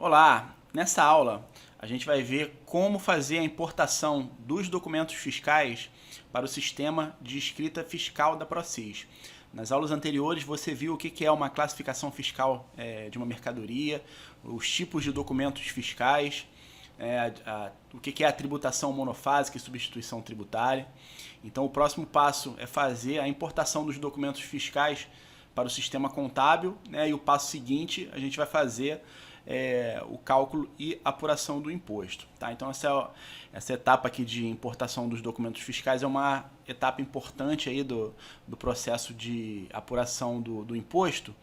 Olá! Nessa aula a gente vai ver como fazer a importação dos documentos fiscais para o sistema de escrita fiscal da Procis. Nas aulas anteriores você viu o que é uma classificação fiscal de uma mercadoria, os tipos de documentos fiscais, o que é a tributação monofásica e substituição tributária. Então o próximo passo é fazer a importação dos documentos fiscais para o sistema contábil, né? E o passo seguinte a gente vai fazer o cálculo e apuração do imposto. Tá? Então essa etapa aqui de importação dos documentos fiscais é uma etapa importante aí do processo de apuração do imposto,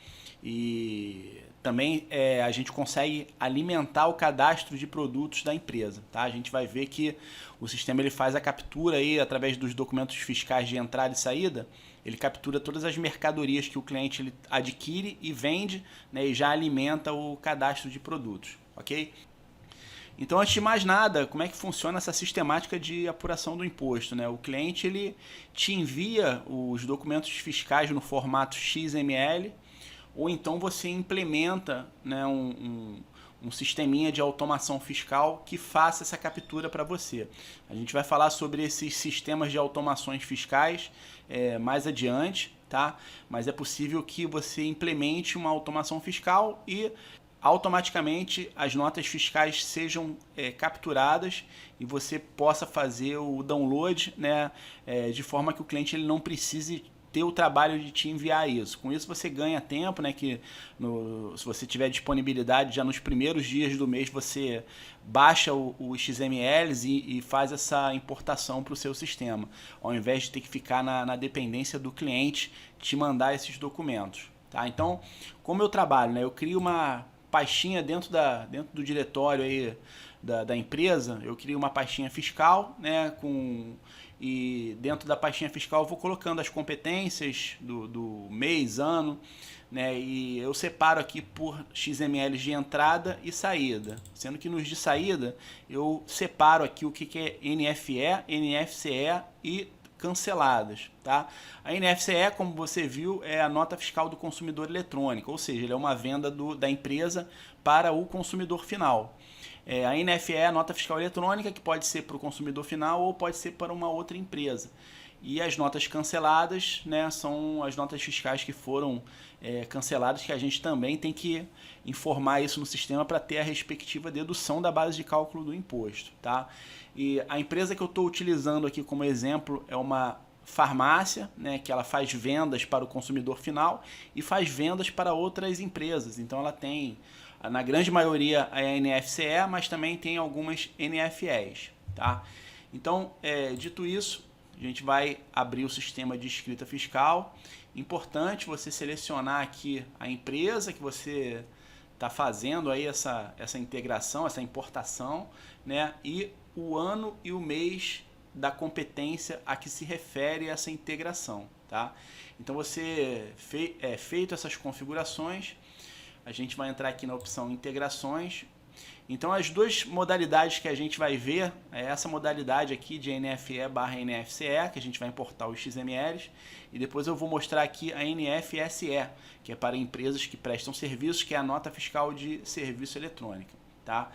e também a gente consegue alimentar o cadastro de produtos da empresa. Tá? A gente vai ver que o sistema ele faz a captura aí, através dos documentos fiscais de entrada e saída. Ele captura todas as mercadorias que o cliente ele adquire e vende, né, e já alimenta o cadastro de produtos, ok? Então, antes de mais nada, como é que funciona essa sistemática de apuração do imposto, né? O cliente ele te envia os documentos fiscais no formato XML, ou então você implementa, né, um sisteminha de automação fiscal que faça essa captura para você. A gente vai falar sobre esses sistemas de automações fiscais mais adiante, tá? Mas é possível que você implemente uma automação fiscal e automaticamente as notas fiscais sejam capturadas e você possa fazer o download, né, de forma que o cliente ele não precise ter o trabalho de te enviar isso. Com isso você ganha tempo, né, que se você tiver disponibilidade já nos primeiros dias do mês você baixa os XMLs e faz essa importação para o seu sistema, ao invés de ter que ficar na dependência do cliente te mandar esses documentos. Tá? Então, como eu trabalho, né, eu crio uma pastinha dentro do diretório aí da empresa, eu crio uma pastinha fiscal, né, e dentro da pastinha fiscal eu vou colocando as competências do mês, ano, né, e eu separo aqui por XML de entrada e saída, sendo que nos de saída eu separo aqui o que é NFE, NFCE e canceladas. Tá? A NFCE, como você viu, é a nota fiscal do consumidor eletrônica, ou seja, ele é uma venda da empresa para o consumidor final. A NFE é a nota fiscal eletrônica, que pode ser para o consumidor final ou pode ser para uma outra empresa. E as notas canceladas, né, são as notas fiscais que foram canceladas, que a gente também tem que informar isso no sistema para ter a respectiva dedução da base de cálculo do imposto. Tá? E a empresa que eu estou utilizando aqui como exemplo é uma farmácia, né, que ela faz vendas para o consumidor final e faz vendas para outras empresas. Então ela tem, na grande maioria, a NFCE, mas também tem algumas NFEs. Tá? Então, dito isso, a gente vai abrir o sistema de escrita fiscal. Importante você selecionar aqui a empresa que você está fazendo aí essa integração, essa importação, né, e o ano e o mês da competência a que se refere essa integração. Tá? Então, você feito essas configurações, a gente vai entrar aqui na opção integrações. Então as duas modalidades que a gente vai ver é essa modalidade aqui de NFE/NFCE, que a gente vai importar os XMLs, e depois eu vou mostrar aqui a NFSE, que é para empresas que prestam serviços, que é a nota fiscal de serviço eletrônica. Tá?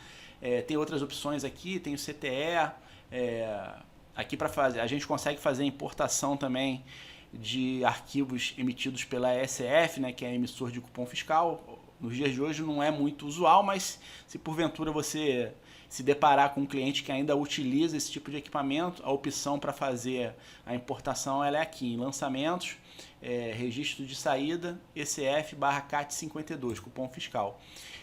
Tem outras opções aqui, tem o CTE, aqui para fazer, a gente consegue fazer a importação também de arquivos emitidos pela ECF, né, que é emissor de cupom fiscal. Nos dias de hoje não é muito usual, mas se porventura você se deparar com um cliente que ainda utiliza esse tipo de equipamento, a opção para fazer a importação ela é aqui, em lançamentos, registro de saída, ECF/CAT52, cupom fiscal.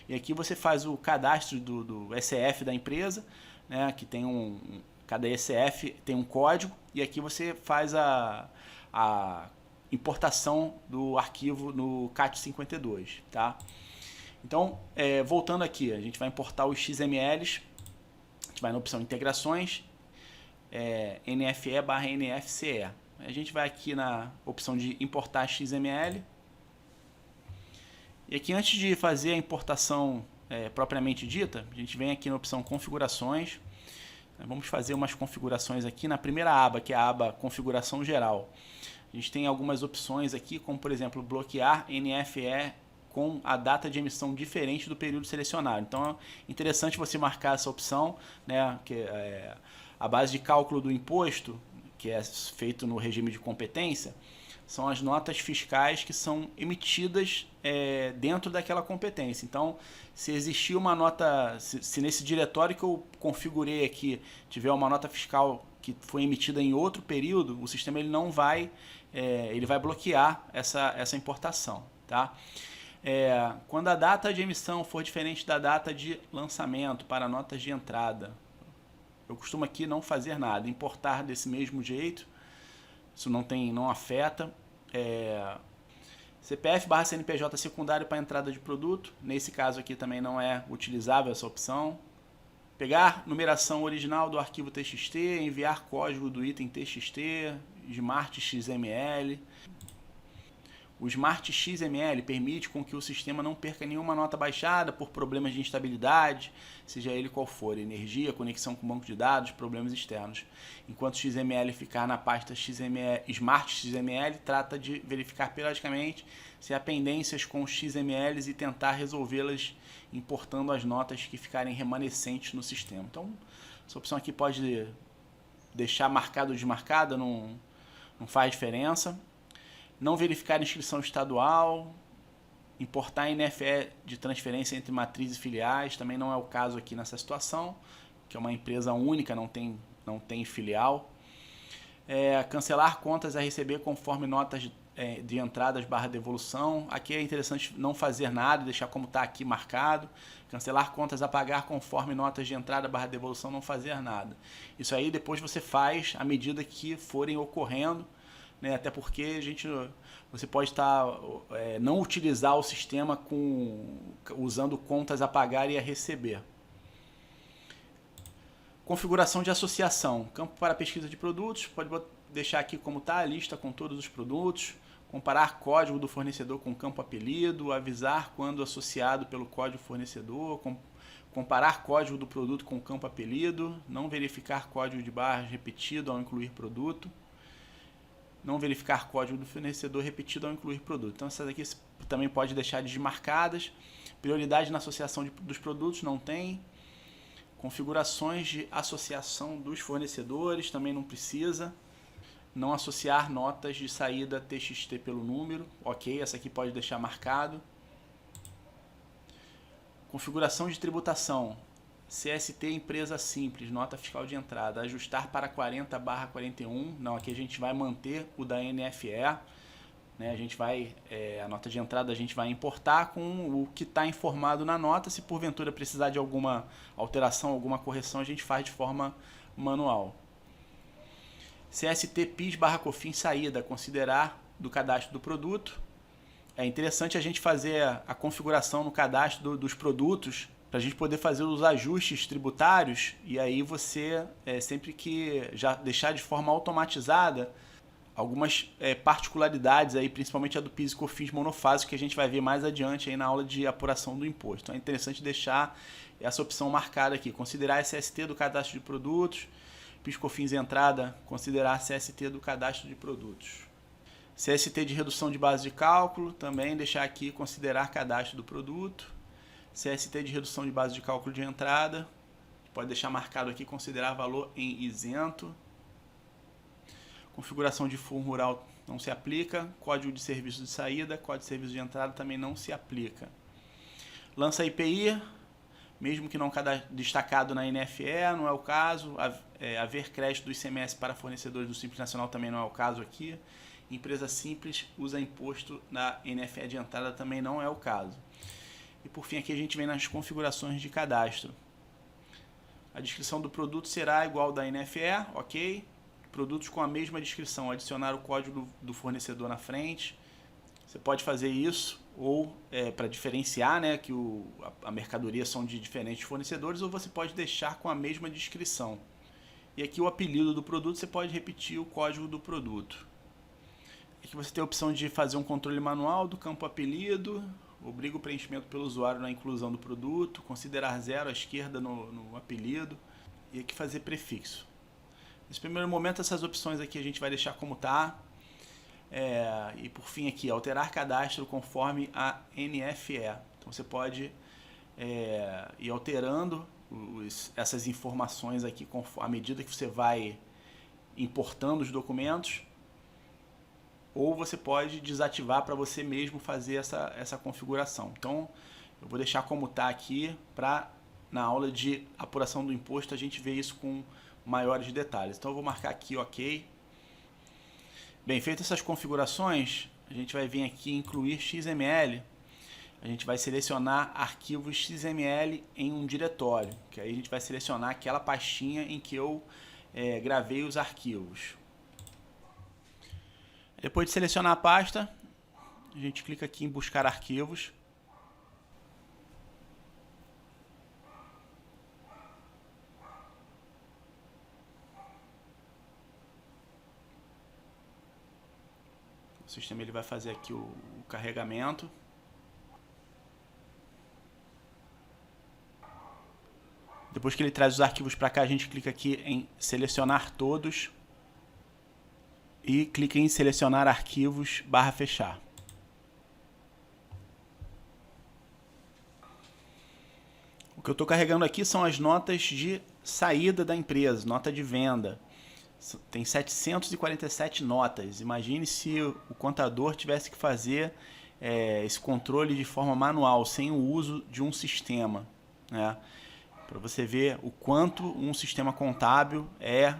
E aqui você faz o cadastro do ECF da empresa, né, que tem cada ECF tem um código, e aqui você faz a importação do arquivo no CAT52. Tá? Então, voltando aqui, a gente vai importar os XMLs, a gente vai na opção integrações, NFE/NFCE. A gente vai aqui na opção de importar XML, e aqui antes de fazer a importação propriamente dita, a gente vem aqui na opção configurações. Vamos fazer umas configurações aqui na primeira aba, que é a aba configuração geral. A gente tem algumas opções aqui, como por exemplo bloquear NFE com a data de emissão diferente do período selecionado. Então é interessante você marcar essa opção, né, que é a base de cálculo do imposto, que é feito no regime de competência, são as notas fiscais que são emitidas dentro daquela competência. Então, se existir uma nota, se nesse diretório que eu configurei aqui tiver uma nota fiscal que foi emitida em outro período, o sistema ele não vai, ele vai bloquear essa importação, tá? Quando a data de emissão for diferente da data de lançamento para notas de entrada, eu costumo aqui não fazer nada, importar desse mesmo jeito, isso não afeta. CPF/CNPJ secundário para entrada de produto, nesse caso aqui também não é utilizável essa opção. Pegar numeração original do arquivo TXT, enviar código do item TXT, Smart XML. O Smart XML permite com que o sistema não perca nenhuma nota baixada por problemas de instabilidade, seja ele qual for, energia, conexão com banco de dados, problemas externos. Enquanto o XML ficar na pasta Smart XML, trata de verificar periodicamente se há pendências com os XMLs e tentar resolvê-las importando as notas que ficarem remanescentes no sistema. Então, essa opção aqui pode deixar marcada ou desmarcada, não faz diferença. Não verificar inscrição estadual, importar NFE de transferência entre matrizes e filiais, também não é o caso aqui nessa situação, que é uma empresa única, não tem filial. Cancelar contas a receber conforme notas de entradas/devolução. Aqui é interessante não fazer nada, deixar como está aqui marcado. Cancelar contas a pagar conforme notas de entrada/devolução, não fazer nada. Isso aí depois você faz à medida que forem ocorrendo, né? Até porque você pode não utilizar o sistema usando contas a pagar e a receber. Configuração de associação. Campo para pesquisa de produtos. Pode deixar aqui como está a lista com todos os produtos. Comparar código do fornecedor com campo apelido. Avisar quando associado pelo código fornecedor. Comparar código do produto com campo apelido. Não verificar código de barras repetido ao incluir produto. Não verificar código do fornecedor repetido ao incluir produto. Então essas aqui também pode deixar desmarcadas. Prioridade na associação dos produtos não tem. Configurações de associação dos fornecedores também não precisa. Não associar notas de saída TXT pelo número. Ok, essa aqui pode deixar marcado. Configuração de tributação. CST empresa simples, nota fiscal de entrada, ajustar para 40/41, não, aqui a gente vai manter o da NFE, né? A gente vai, a nota de entrada a gente vai importar com o que está informado na nota, se porventura precisar de alguma alteração, alguma correção, a gente faz de forma manual. CST PIS/COFINS saída, considerar do cadastro do produto. É interessante a gente fazer a configuração no cadastro dos produtos, para a gente poder fazer os ajustes tributários, e aí você, sempre que já deixar de forma automatizada, algumas particularidades, aí, principalmente a do PIS e COFINS monofásico, que a gente vai ver mais adiante aí na aula de apuração do imposto. Então é interessante deixar essa opção marcada aqui, considerar SST do cadastro de produtos, PIS, COFINS entrada, considerar CST do cadastro de produtos. CST de redução de base de cálculo, também deixar aqui considerar cadastro do produto. CST de redução de base de cálculo de entrada, pode deixar marcado aqui, considerar valor em isento. Configuração de fundo rural não se aplica. Código de serviço de saída, código de serviço de entrada também não se aplica. Lança IPI, mesmo que não destacado na NFE, não é o caso. Haver crédito do ICMS para fornecedores do Simples Nacional também não é o caso aqui. Empresa simples usa imposto na NFE de entrada também não é o caso. E por fim aqui a gente vem nas configurações de cadastro. A descrição do produto será igual ao da NFE, ok. Produtos com a mesma descrição, adicionar o código do fornecedor na frente. Você pode fazer isso, ou para diferenciar, né, que a mercadoria são de diferentes fornecedores, ou você pode deixar com a mesma descrição. E aqui o apelido do produto, você pode repetir o código do produto. Aqui você tem a opção de fazer um controle manual do campo apelido. Obriga o preenchimento pelo usuário na inclusão do produto, considerar 0 à esquerda no apelido, e aqui fazer prefixo. Nesse primeiro momento, essas opções aqui a gente vai deixar como está. E por fim aqui, alterar cadastro conforme a NFE. Então você pode ir alterando essas informações aqui à medida que você vai importando os documentos, ou você pode desativar para você mesmo fazer essa configuração. Então eu vou deixar como está aqui para na aula de apuração do imposto a gente ver isso com maiores detalhes. Então eu vou marcar aqui OK. Bem, feitas essas configurações, a gente vai vir aqui em incluir XML. A gente vai selecionar arquivos XML em um diretório, que aí a gente vai selecionar aquela pastinha em que eu gravei os arquivos. Depois de selecionar a pasta, a gente clica aqui em buscar arquivos. O sistema ele vai fazer aqui o carregamento. Depois que ele traz os arquivos para cá, a gente clica aqui em selecionar todos e clica em selecionar arquivos /fechar. O que eu estou carregando aqui são as notas de saída da empresa, nota de venda. Tem 747 notas. Imagine se o contador tivesse que fazer esse controle de forma manual, sem o uso de um sistema, né? Para você ver o quanto um sistema contábil é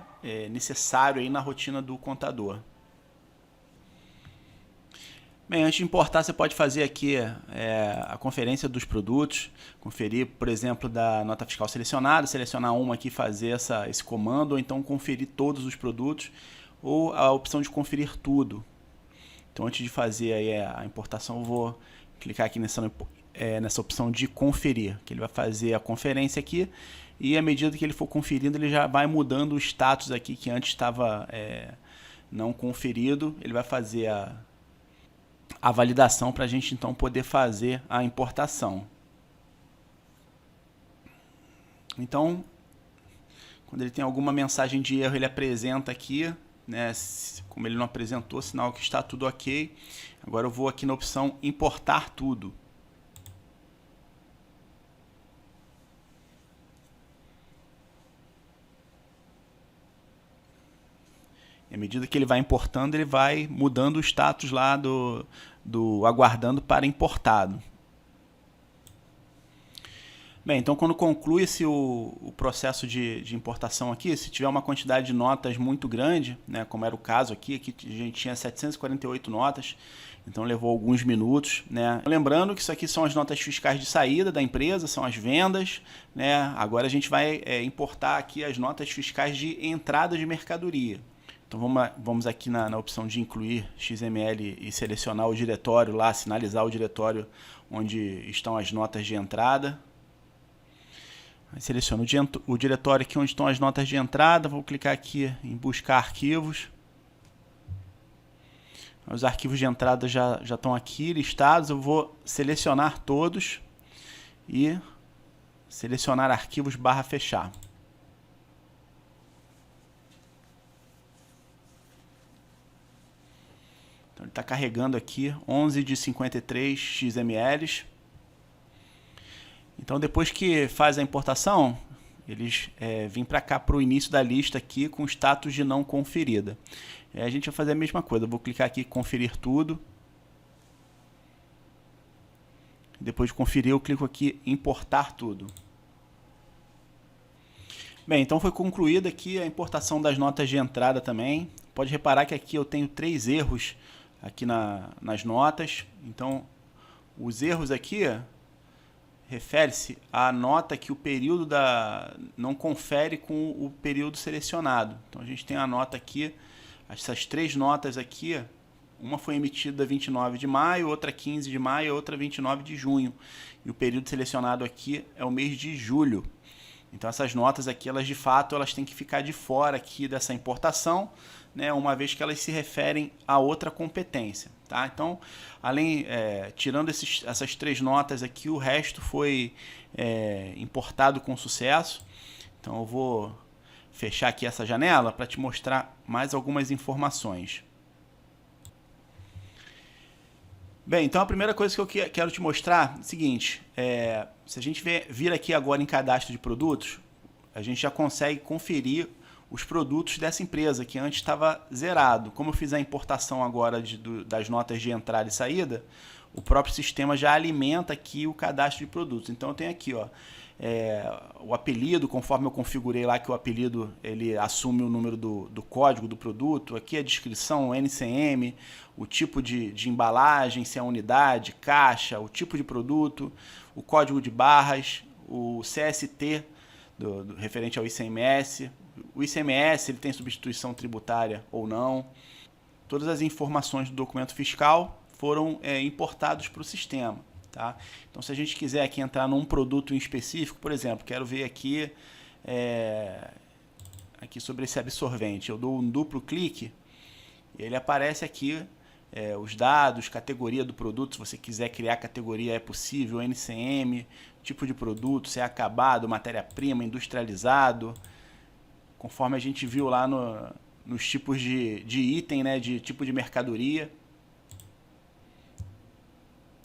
necessário aí na rotina do contador. Bem, antes de importar, você pode fazer aqui a conferência dos produtos, conferir, por exemplo, da nota fiscal selecionada, selecionar uma aqui e fazer esse comando, ou então conferir todos os produtos, ou a opção de conferir tudo. Então, antes de fazer aí a importação, eu vou clicar aqui nessa opção de conferir, que ele vai fazer a conferência aqui, e à medida que ele for conferindo, ele já vai mudando o status aqui, que antes estava não conferido, ele vai fazer a validação para a gente então poder fazer a importação. Então, quando ele tem alguma mensagem de erro, ele apresenta aqui, né? Como ele não apresentou, sinal que está tudo ok. Agora eu vou aqui na opção importar tudo. E à medida que ele vai importando, ele vai mudando o status lá do aguardando para importado. Bem, então quando conclui-se o processo de importação aqui, se tiver uma quantidade de notas muito grande, né, como era o caso aqui a gente tinha 748 notas, então levou alguns minutos, né? Lembrando que isso aqui são as notas fiscais de saída da empresa, são as vendas, né? Agora a gente vai importar aqui as notas fiscais de entrada de mercadoria. Então vamos aqui na opção de incluir XML e selecionar o diretório lá, sinalizar o diretório onde estão as notas de entrada. Aí seleciono o diretório aqui onde estão as notas de entrada, vou clicar aqui em buscar arquivos. Os arquivos de entrada já estão aqui listados, eu vou selecionar todos e selecionar arquivos /fechar. Ele está carregando aqui 11 de 53 XMLs. Então, depois que faz a importação, eles vêm para cá para o início da lista aqui com status de não conferida. A gente vai fazer a mesma coisa. Eu vou clicar aqui em conferir tudo. Depois de conferir, eu clico aqui em importar tudo. Bem, então foi concluída aqui a importação das notas de entrada também. Pode reparar que aqui eu tenho 3 erros aqui nas notas. Então, os erros aqui refere-se à nota que o período não confere com o período selecionado. Então, a gente tem a nota aqui, essas 3 notas aqui, uma foi emitida 29 de maio, outra 15 de maio, outra 29 de junho. E o período selecionado aqui é o mês de julho. Então, essas notas aqui, elas de fato, elas têm que ficar de fora aqui dessa importação, né, uma vez que elas se referem a outra competência. Tá? Então, tirando essas 3 notas aqui, o resto foi importado com sucesso. Então, eu vou fechar aqui essa janela para te mostrar mais algumas informações. Bem, então a primeira coisa que eu quero te mostrar é o seguinte, se a gente vir aqui agora em cadastro de produtos, a gente já consegue conferir os produtos dessa empresa que antes estava zerado. Como eu fiz a importação agora das notas de entrada e saída, o próprio sistema já alimenta aqui o cadastro de produtos. Então eu tenho aqui, ó, o apelido, conforme eu configurei lá que o apelido ele assume o número do código do produto. Aqui a descrição, o NCM, o tipo de embalagem, se é unidade, caixa, o tipo de produto, o código de barras, o CST referente ao ICMS. O ICMS ele tem substituição tributária ou não. Todas as informações do documento fiscal foram importados para o sistema. Tá? Então, se a gente quiser aqui entrar num produto em específico, por exemplo, quero ver aqui, aqui sobre esse absorvente. Eu dou um duplo clique e ele aparece aqui os dados, categoria do produto, se você quiser criar categoria é possível, NCM, tipo de produto, se é acabado, matéria-prima, industrializado, conforme a gente viu lá nos tipos de item, né, de tipo de mercadoria.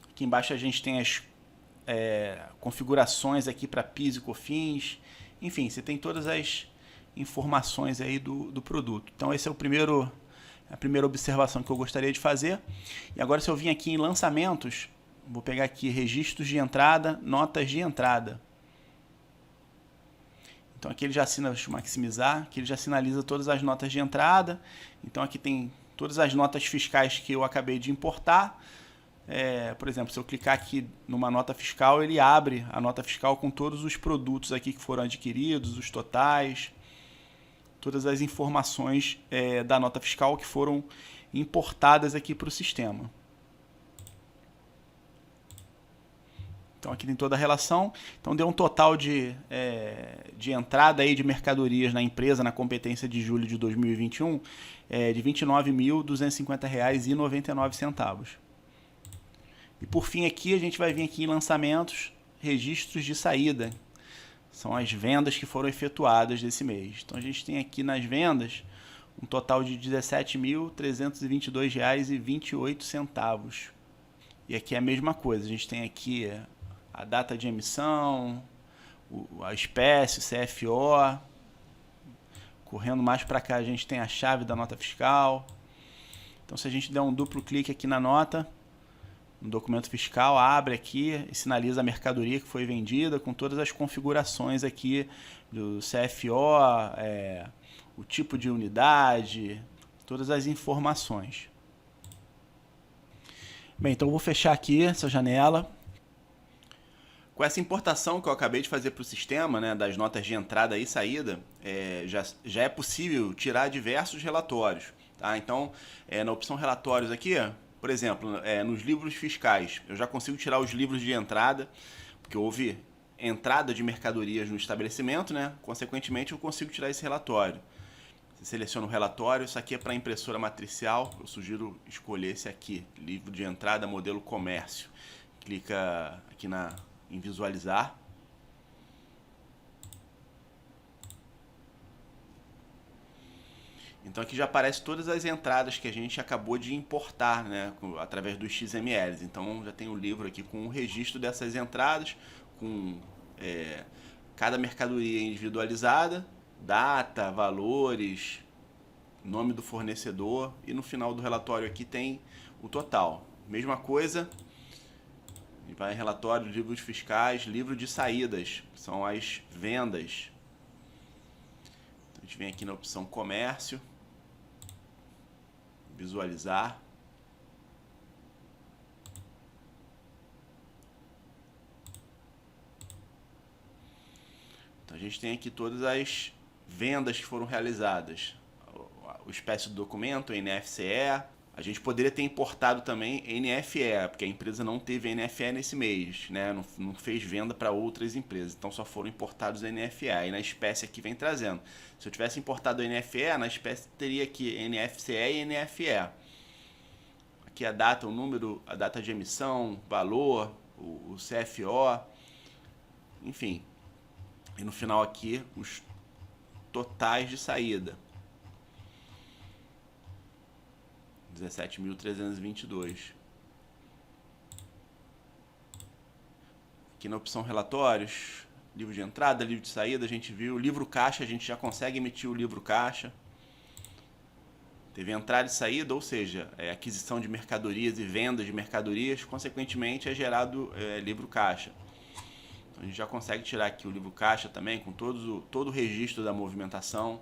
Aqui embaixo a gente tem as configurações aqui para PIS e COFINS, enfim, você tem todas as informações aí do produto. Então esse é a primeira observação que eu gostaria de fazer. E agora se eu vim aqui em lançamentos, vou pegar aqui registros de entrada, notas de entrada. Então aqui ele já deixa eu maximizar, aqui ele já sinaliza todas as notas de entrada. Então aqui tem todas as notas fiscais que eu acabei de importar. Por exemplo, se eu clicar aqui numa nota fiscal, ele abre a nota fiscal com todos os produtos aqui que foram adquiridos, os totais, todas as informações da nota fiscal que foram importadas aqui para o sistema. Então aqui tem toda a relação. Então deu um total de entrada aí de mercadorias na empresa na competência de julho de 2021 de R$ 29.250,99. E por fim aqui a gente vai vir aqui em lançamentos, registros de saída. São as vendas que foram efetuadas desse mês. Então a gente tem aqui nas vendas um total de R$ 17.322,28. E aqui é a mesma coisa, a gente tem aqui a data de emissão, a espécie, o CFO. Correndo mais para cá a gente tem a chave da nota fiscal. Então se a gente der um duplo clique aqui na nota, no documento fiscal, abre aqui e sinaliza a mercadoria que foi vendida com todas as configurações aqui do CFO, o tipo de unidade, todas as informações. Bem, então eu vou fechar aqui essa janela. Com essa importação que eu acabei de fazer para o sistema, né, das notas de entrada e saída, já é possível tirar diversos relatórios. Tá? Então, na opção relatórios aqui, por exemplo, nos livros fiscais, eu já consigo tirar os livros de entrada, porque houve entrada de mercadorias no estabelecimento, né? Consequentemente, eu consigo tirar esse relatório. Você seleciona o relatório, isso aqui é para impressora matricial, eu sugiro escolher esse aqui, livro de entrada modelo comércio. Clica aqui em visualizar. Então aqui já aparece todas as entradas que a gente acabou de importar, né, através dos XMLs. Então já tem o livro aqui com o registro dessas entradas, com cada mercadoria individualizada, data, valores, nome do fornecedor, e no final do relatório aqui tem o total. Mesma coisa, vai em relatório, livros fiscais, livro de saídas, são as vendas. Então, a gente vem aqui na opção comércio, visualizar. Então a gente tem aqui todas as vendas que foram realizadas. O espécie do documento, NFCE. A gente poderia ter importado também NFE, porque a empresa não teve NFE nesse mês, né? Não fez venda para outras empresas, então só foram importados NFE. E na espécie aqui vem trazendo. Se eu tivesse importado NFE, na espécie teria aqui NFCE e NFE. Aqui a data, o número, a data de emissão, valor, o CFO, enfim. E no final aqui os totais de saída. 17.322. Aqui na opção relatórios, livro de entrada, livro de saída, a gente viu. Livro caixa, a gente já consegue emitir o livro caixa. Teve entrada e saída, ou seja, aquisição de mercadorias e venda de mercadorias, consequentemente é gerado livro caixa. Então, a gente já consegue tirar aqui o livro caixa também, com todo o registro da movimentação.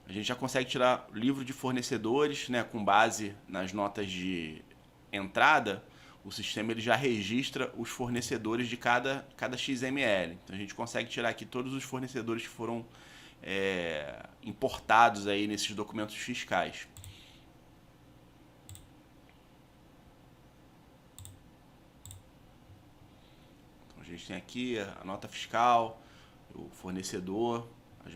A gente já consegue tirar o livro de fornecedores, né, com base nas notas de entrada. O sistema ele já registra os fornecedores de cada XML. Então a gente consegue tirar aqui todos os fornecedores que foram importados aí nesses documentos fiscais. Então a gente tem aqui a nota fiscal, o fornecedor, os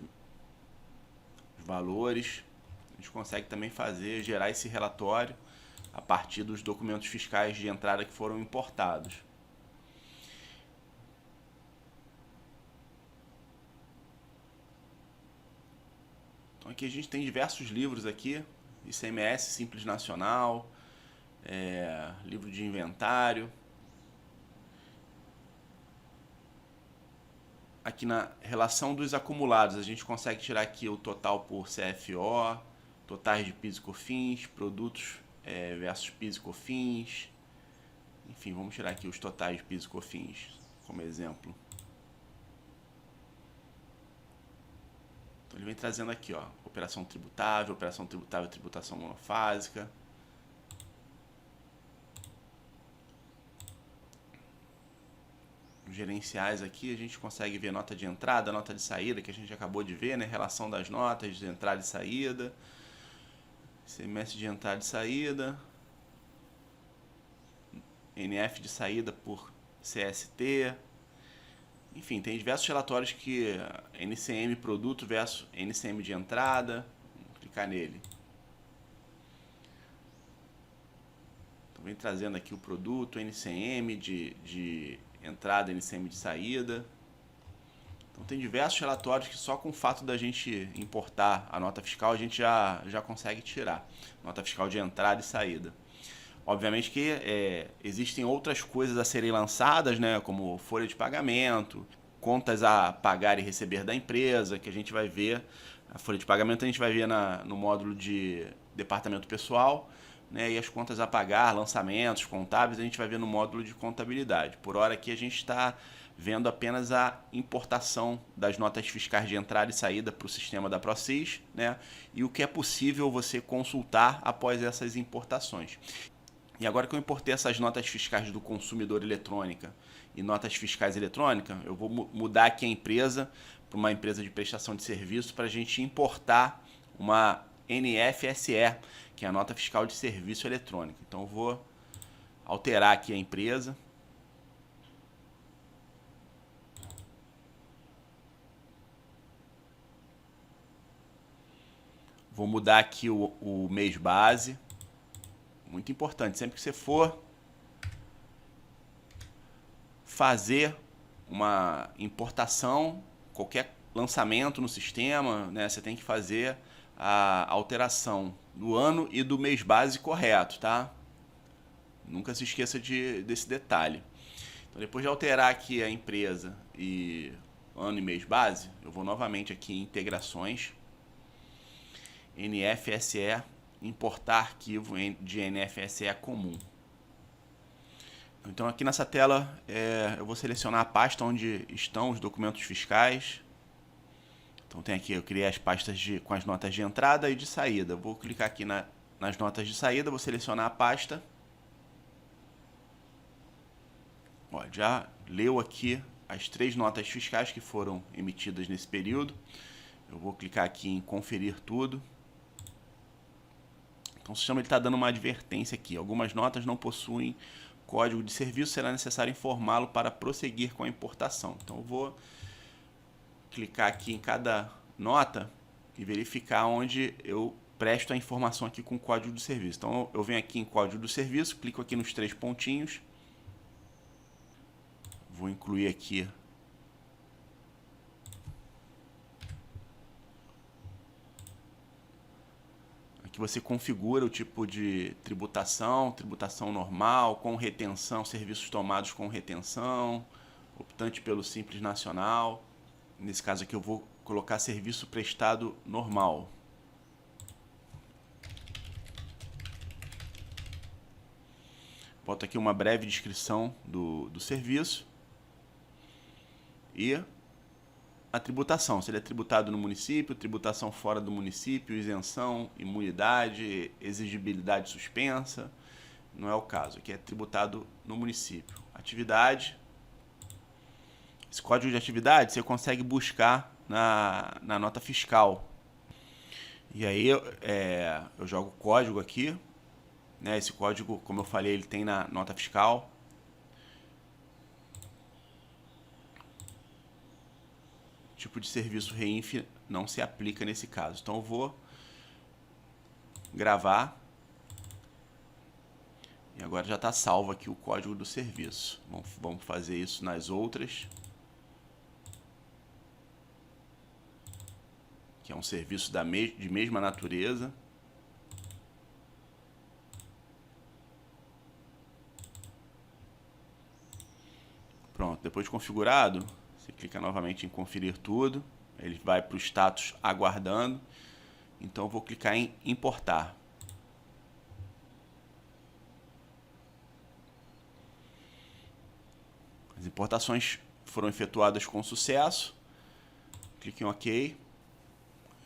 valores. A gente consegue também gerar esse relatório a partir dos documentos fiscais de entrada que foram importados. Então aqui a gente tem diversos livros aqui, ICMS Simples Nacional, livro de inventário. Aqui na relação dos acumulados, a gente consegue tirar aqui o total por CFO, totais de PIS e COFINS, produtos versus PIS e COFINS. Enfim, vamos tirar aqui os totais de PIS e COFINS como exemplo. Então ele vem trazendo aqui, ó, operação tributável, tributação monofásica. Os gerenciais aqui, a gente consegue ver nota de entrada, nota de saída, que a gente acabou de ver, né? Relação das notas de entrada e saída. ICMS de entrada e saída. NF de saída por CST. Enfim, tem diversos relatórios que NCM produto versus NCM de entrada. Vamos clicar nele. Então vem trazendo aqui o produto, NCM de entrada, NCM de saída. Então tem diversos relatórios que só com o fato da gente importar a nota fiscal a gente já consegue tirar. Nota fiscal de entrada e saída. Obviamente que existem outras coisas a serem lançadas, né, como folha de pagamento, contas a pagar e receber da empresa, que a gente vai ver. A folha de pagamento a gente vai ver no módulo de departamento pessoal, né, e as contas a pagar, lançamentos contábeis, a gente vai ver no módulo de contabilidade. Por hora aqui a gente está vendo apenas a importação das notas fiscais de entrada e saída para o sistema da PROCIS, né, e o que é possível você consultar após essas importações. E agora que eu importei essas notas fiscais do consumidor eletrônica e notas fiscais eletrônicas, eu vou mudar aqui a empresa para uma empresa de prestação de serviço para a gente importar uma NFSE, que é a nota fiscal de serviço eletrônico. Então eu vou alterar aqui a empresa. Vou mudar aqui o mês base. Muito importante, sempre que você for fazer uma importação, qualquer lançamento no sistema, né, você tem que fazer a alteração do ano e do mês base correto, tá? Nunca se esqueça desse detalhe. Então, depois de alterar aqui a empresa e ano e mês base, eu vou novamente aqui em integrações, NFSE, importar arquivo de NFSE comum. Então aqui nessa tela eu vou selecionar a pasta onde estão os documentos fiscais. Então tem aqui, eu criei as pastas com as notas de entrada e de saída. Vou clicar aqui nas notas de saída, vou selecionar a pasta. Ó, já leu aqui as 3 notas fiscais que foram emitidas nesse período. Eu vou clicar aqui em conferir tudo. Então o sistema está dando uma advertência aqui. Algumas notas não possuem código de serviço, será necessário informá-lo para prosseguir com a importação. Então eu vou clicar aqui em cada nota e verificar onde eu presto a informação aqui com código de serviço. Então eu venho aqui em código do serviço, clico aqui nos 3 pontinhos. Vou incluir aqui Aqui você configura o tipo de tributação, tributação normal, com retenção, serviços tomados com retenção, optante pelo Simples Nacional. Nesse caso aqui eu vou colocar serviço prestado normal. Boto aqui uma breve descrição do serviço e a tributação, se ele é tributado no município, tributação fora do município, isenção, imunidade, exigibilidade suspensa. Não é o caso, aqui é tributado no município. Atividade. Esse código de atividade você consegue buscar na nota fiscal. E aí eu jogo o código aqui, né? Esse código, como eu falei, ele tem na nota fiscal. Tipo de serviço REINF não se aplica nesse caso. Então eu vou gravar. E agora já está salvo aqui o código do serviço. Vamos fazer isso nas outras. Que é um serviço de mesma natureza. Pronto, depois de configurado, você clica novamente em conferir tudo. Ele vai para o status aguardando. Então eu vou clicar em importar. As importações foram efetuadas com sucesso. Clique em OK.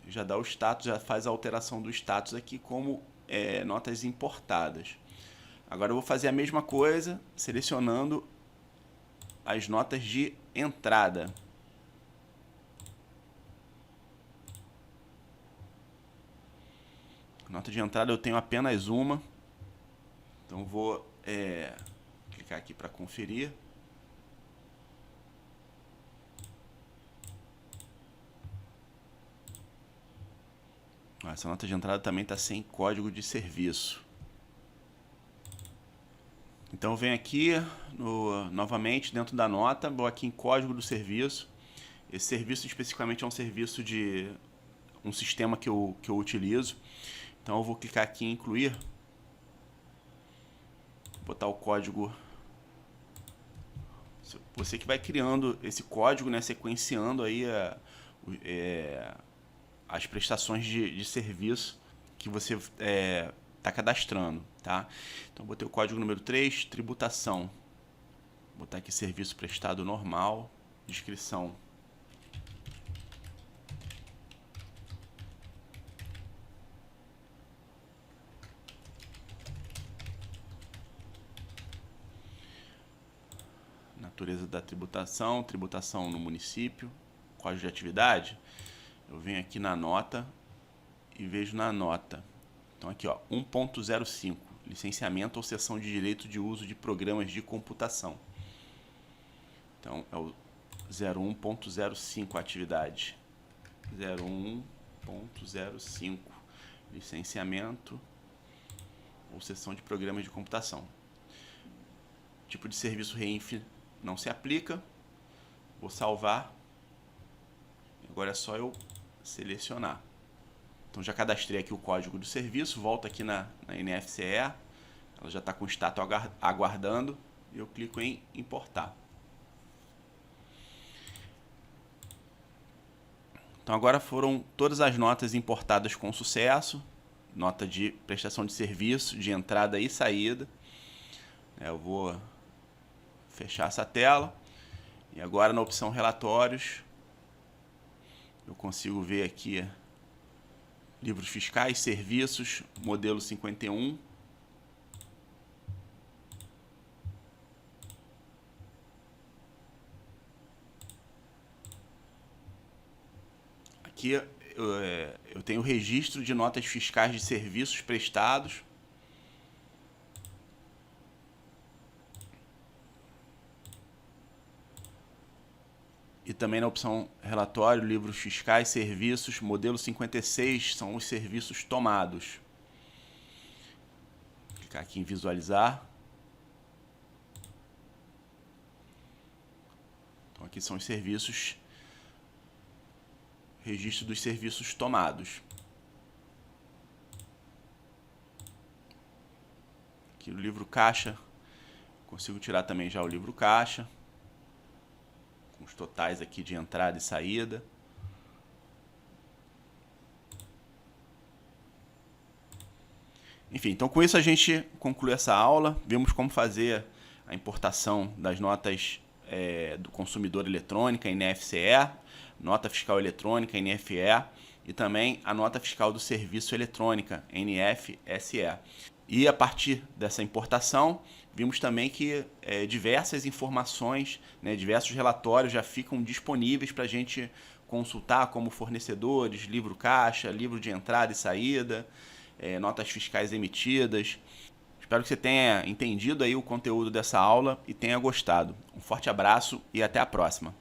Já dá o status, já faz a alteração do status aqui como notas importadas. Agora eu vou fazer a mesma coisa, selecionando as notas de entrada. Nota de entrada eu tenho apenas uma. Então vou clicar aqui para conferir. Essa nota de entrada também está sem código de serviço. Então venho aqui, novamente, dentro da nota, vou aqui em código do serviço. Esse serviço especificamente é um serviço de um sistema que eu utilizo. Então eu vou clicar aqui em incluir. Vou botar o código. Você que vai criando esse código, né, sequenciando aí as prestações de serviço que você está cadastrando, tá? Então, botei o código número 3, tributação. Vou botar aqui serviço prestado normal, descrição. Natureza da tributação, tributação no município, código de atividade. Eu venho aqui na nota e vejo na nota. Então aqui, ó, 1.05, licenciamento ou cessão de direito de uso de programas de computação. Então é o 01.05 atividade. 01.05, licenciamento ou cessão de programas de computação. Tipo de serviço REINF não se aplica. Vou salvar. Agora é só eu selecionar. Então já cadastrei aqui o código do serviço, volto aqui na NFCE, ela já está com o status aguardando, e eu clico em importar. Então agora foram todas as notas importadas com sucesso, nota de prestação de serviço, de entrada e saída. Eu vou fechar essa tela, e agora na opção relatórios, eu consigo ver aqui livros fiscais, serviços, modelo 51. Aqui eu tenho o registro de notas fiscais de serviços prestados. E também na opção relatório, livros fiscais, serviços, modelo 56 são os serviços tomados. Vou clicar aqui em visualizar. Então aqui são os serviços, registro dos serviços tomados. Aqui o livro caixa, consigo tirar também já o livro caixa, com os totais aqui de entrada e saída. Enfim, então com isso a gente conclui essa aula, vimos como fazer a importação das notas do consumidor eletrônica, NFCE, nota fiscal eletrônica, NFE, e também a nota fiscal do serviço eletrônica, NFSE. E a partir dessa importação, vimos também que diversas informações, né, diversos relatórios já ficam disponíveis para a gente consultar, como fornecedores, livro caixa, livro de entrada e saída, notas fiscais emitidas. Espero que você tenha entendido aí o conteúdo dessa aula e tenha gostado. Um forte abraço e até a próxima.